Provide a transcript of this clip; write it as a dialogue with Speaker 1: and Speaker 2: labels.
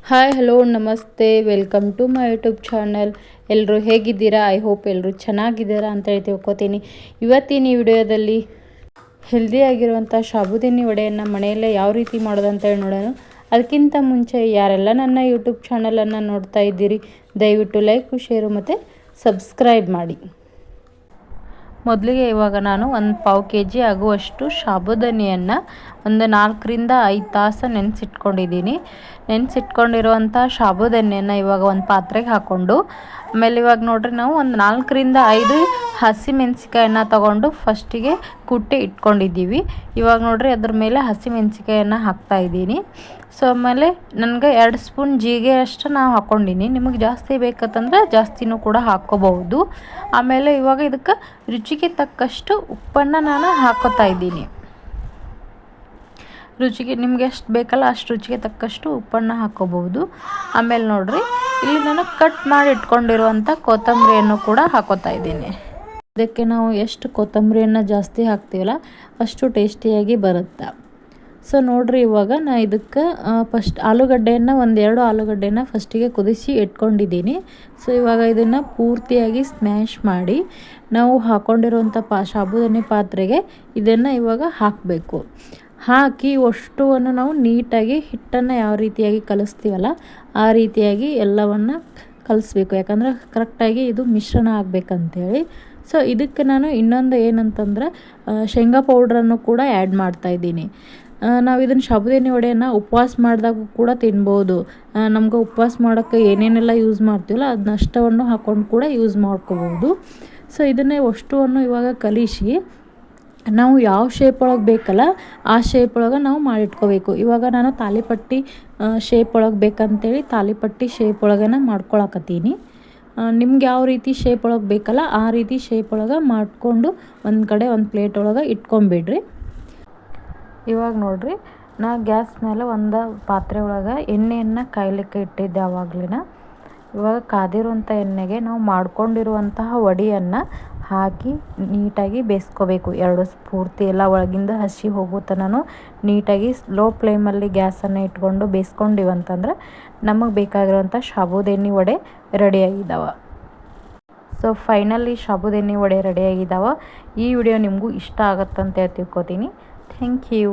Speaker 1: Hi hello ನಮಸ್ತೆ welcome to my YouTube channel. ಎಲ್ಲರೂ ಹೇಗಿದ್ದೀರಾ? ಐ ಹೋಪ್ ಎಲ್ಲರೂ ಚೆನ್ನಾಗಿದ್ದೀರಾ ಅಂತ ಹೇಳಿ ತಿಳ್ಕೊತೀನಿ. ಇವತ್ತಿನ ಈ ವಿಡಿಯೋದಲ್ಲಿ ಹೆಲ್ದಿಯಾಗಿರುವಂಥ ಸಾಬುದಾನಿ ವಡೆಯನ್ನು ಮನೆಯಲ್ಲೇ ಯಾವ ರೀತಿ ಮಾಡೋದು ಅಂತೇಳಿ ನೋಡೋಣ. ಅದಕ್ಕಿಂತ ಮುಂಚೆ ಯಾರೆಲ್ಲ ನನ್ನ ಯೂಟ್ಯೂಬ್ ಚಾನಲನ್ನು ನೋಡ್ತಾ ಇದ್ದೀರಿ, ದಯವಿಟ್ಟು ಲೈಕ್ ಶೇರು ಮತ್ತು ಸಬ್ಸ್ಕ್ರೈಬ್ ಮಾಡಿ. ಮೊದಲಿಗೆ ಇವಾಗ ನಾನು ಒಂದು ಪಾವು kg ಆಗುವಷ್ಟು ಸಾಬುದಾನಿಯನ್ನು ಒಂದು 4 ರಿಂದ 5 ತಾಸು ನೆನೆಸಿಟ್ಕೊಂಡಿದ್ದೀನಿ. ನೆನೆಸಿಟ್ಕೊಂಡಿರುವಂಥ ಸಾಬುದಾನಿಯನ್ನು ಇವಾಗ ಒಂದು ಪಾತ್ರೆಗೆ ಹಾಕ್ಕೊಂಡು, ಆಮೇಲೆ ಇವಾಗ ನೋಡ್ರಿ ನಾವು ಒಂದು 4 ರಿಂದ 5 ಹಸಿಮೆಣಸಿಕಾಯನ್ನು ತೊಗೊಂಡು ಫಸ್ಟಿಗೆ ಕುಟ್ಟಿ ಇಟ್ಕೊಂಡಿದ್ದೀವಿ. ಇವಾಗ ನೋಡ್ರಿ ಅದ್ರ ಮೇಲೆ ಹಸಿಮೆಣಸಿಕಾಯನ್ನು ಹಾಕ್ತಾಯಿದ್ದೀನಿ. ಸೊ ಆಮೇಲೆ ನನಗೆ 2 ಸ್ಪೂನ್ ಜೀರಿಗೆ ಅಷ್ಟು ನಾವು ಹಾಕ್ಕೊಂಡಿನಿ. ನಿಮಗೆ ಜಾಸ್ತಿ ಬೇಕಂತಂದ್ರೆ ಜಾಸ್ತಿನೂ ಕೂಡ ಹಾಕ್ಕೋಬಹುದು. ಆಮೇಲೆ ಇವಾಗ ಇದಕ್ಕೆ ರುಚಿಗೆ ತಕ್ಕಷ್ಟು ಉಪ್ಪನ್ನು ನಾನು ಹಾಕೋತಾ ಇದ್ದೀನಿ. ರುಚಿಗೆ ನಿಮ್ಗೆ ಎಷ್ಟು ಬೇಕಲ್ಲ ಅಷ್ಟು ರುಚಿಗೆ ತಕ್ಕಷ್ಟು ಉಪ್ಪನ್ನು ಹಾಕ್ಕೋಬಹುದು. ಆಮೇಲೆ ನೋಡ್ರಿ ಇಲ್ಲಿ ನಾನು ಕಟ್ ಮಾಡಿ ಇಟ್ಕೊಂಡಿರುವಂಥ ಕೊತ್ತಂಬರಿಯನ್ನು ಕೂಡ ಹಾಕೋತಾ ಇದ್ದೀನಿ. ಇದಕ್ಕೆ ನಾವು ಎಷ್ಟು ಕೊತ್ತಂಬರಿಯನ್ನು ಜಾಸ್ತಿ ಹಾಕ್ತೀವಲ್ಲ ಅಷ್ಟು ಟೇಸ್ಟಿಯಾಗಿ ಬರುತ್ತೆ. ಸೊ ನೋಡ್ರಿ ಇವಾಗ ನಾನು ಇದಕ್ಕೆ ಫಸ್ಟ್ ಆಲೂಗಡ್ಡೆಯನ್ನು 1-2 ಆಲೂಗಡ್ಡೆನ ಫಸ್ಟಿಗೆ ಕುದಿಸಿ ಇಟ್ಕೊಂಡಿದ್ದೀನಿ. ಸೊ ಇವಾಗ ಇದನ್ನು ಪೂರ್ತಿಯಾಗಿ ಸ್ಮ್ಯಾಶ್ ಮಾಡಿ ನಾವು ಹಾಕ್ಕೊಂಡಿರುವಂಥ ಸಾಬುದಾನಿ ಪಾತ್ರೆಗೆ ಇದನ್ನು ಇವಾಗ ಹಾಕಬೇಕು. ಹಾಕಿ ಅಷ್ಟುವನ್ನು ನಾವು ನೀಟಾಗಿ ಹಿಟ್ಟನ್ನು ಯಾವ ರೀತಿಯಾಗಿ ಕಲಿಸ್ತೀವಲ್ಲ ಆ ರೀತಿಯಾಗಿ ಎಲ್ಲವನ್ನು ಕಲಿಸ್ಬೇಕು. ಯಾಕಂದರೆ ಕರೆಕ್ಟಾಗಿ ಇದು ಮಿಶ್ರಣ ಆಗಬೇಕಂತೇಳಿ. ಸೊ ಇದಕ್ಕೆ ನಾನು ಇನ್ನೊಂದು ಏನಂತಂದ್ರೆ ಶೇಂಗಾ ಪೌಡ್ರನ್ನು ಕೂಡ ಆ್ಯಡ್ ಮಾಡ್ತಾಯಿದ್ದೀನಿ. ನಾವು ಇದನ್ನು ಸಾಬುದಾನಿ ವಡೆಯನ್ನು ಉಪವಾಸ ಮಾಡಿದಾಗ ಕೂಡ ತಿನ್ಬೋದು. ನಮ್ಗೆ ಉಪವಾಸ ಮಾಡೋಕ್ಕೆ ಏನೇನೆಲ್ಲ ಯೂಸ್ ಮಾಡ್ತೀವಲ್ಲ ಅದನ್ನಷ್ಟವನ್ನು ಹಾಕ್ಕೊಂಡು ಕೂಡ ಯೂಸ್ ಮಾಡ್ಕೋಬೋದು. ಸೊ ಇದನ್ನೇ ಅಷ್ಟುವನ್ನು ಇವಾಗ ಕಲಿಸಿ ನಾವು ಯಾವ ಶೇಪ್ ಒಳಗೆ ಬೇಕಲ್ಲ ಆ ಶೇಪ್ ಒಳಗೆ ನಾವು ಮಾಡಿಟ್ಕೋಬೇಕು. ಇವಾಗ ನಾನು ತಾಲಿಪಟ್ಟಿ ಶೇಪ್ ಒಳಗೆ ಬೇಕಂತೇಳಿ ತಾಲಿಪಟ್ಟಿ ಶೇಪ್ ಒಳಗೇನ ಮಾಡ್ಕೊಳಕತ್ತೀನಿ. ನಿಮ್ಗೆ ಯಾವ ರೀತಿ ಶೇಪ್ ಒಳಗೆ ಬೇಕಲ್ಲ ಆ ರೀತಿ ಶೇಪ್ ಒಳಗೆ ಮಾಡಿಕೊಂಡು ಒಂದು ಕಡೆ ಒಂದು ಪ್ಲೇಟ್ ಒಳಗೆ ಇಟ್ಕೊಂಬಿಡ್ರಿ. ಇವಾಗ ನೋಡ್ರಿ ನಾ ಗ್ಯಾಸ್ ಮೇಲೆ ಒಂದು ಪಾತ್ರೆ ಒಳಗೆ ಎಣ್ಣೆಯನ್ನು ಕಾಯ್ಲಿಕ್ಕೆ ಇಟ್ಟಿದ್ದೆ. ಆವಾಗಲೇ ಇವಾಗ ಕಾದಿರುವಂಥ ಎಣ್ಣೆಗೆ ನಾವು ಮಾಡ್ಕೊಂಡಿರುವಂತಹ ವಡೆಯನ್ನು ಹಾಕಿ ನೀಟಾಗಿ ಬೇಯಿಸ್ಕೋಬೇಕು. 2 ಪೂರ್ತಿ ಎಲ್ಲ ಒಳಗಿಂದ ಹಸಿ ಹೋಗೋ ತನಕ ನೀಟಾಗಿ ಸ್ಲೋ ಫ್ಲೇಮಲ್ಲಿ ಗ್ಯಾಸನ್ನು ಇಟ್ಕೊಂಡು ಬೇಯಿಸ್ಕೊಂಡಿವಂತಂದ್ರೆ ನಮಗೆ ಬೇಕಾಗಿರುವಂಥ ಸಾಬುದಾನಿ ವಡೆ ರೆಡಿಯಾಗಿದ್ದಾವೆ. ಸೊ ಫೈನಲಿ ಸಾಬುದಾನಿ ವಡೆ ರೆಡಿಯಾಗಿದ್ದಾವೆ. ಈ ವಿಡಿಯೋ ನಿಮಗೂ ಇಷ್ಟ ಆಗುತ್ತಂತ ತಿಳ್ಕೊತೀನಿ. Thank you.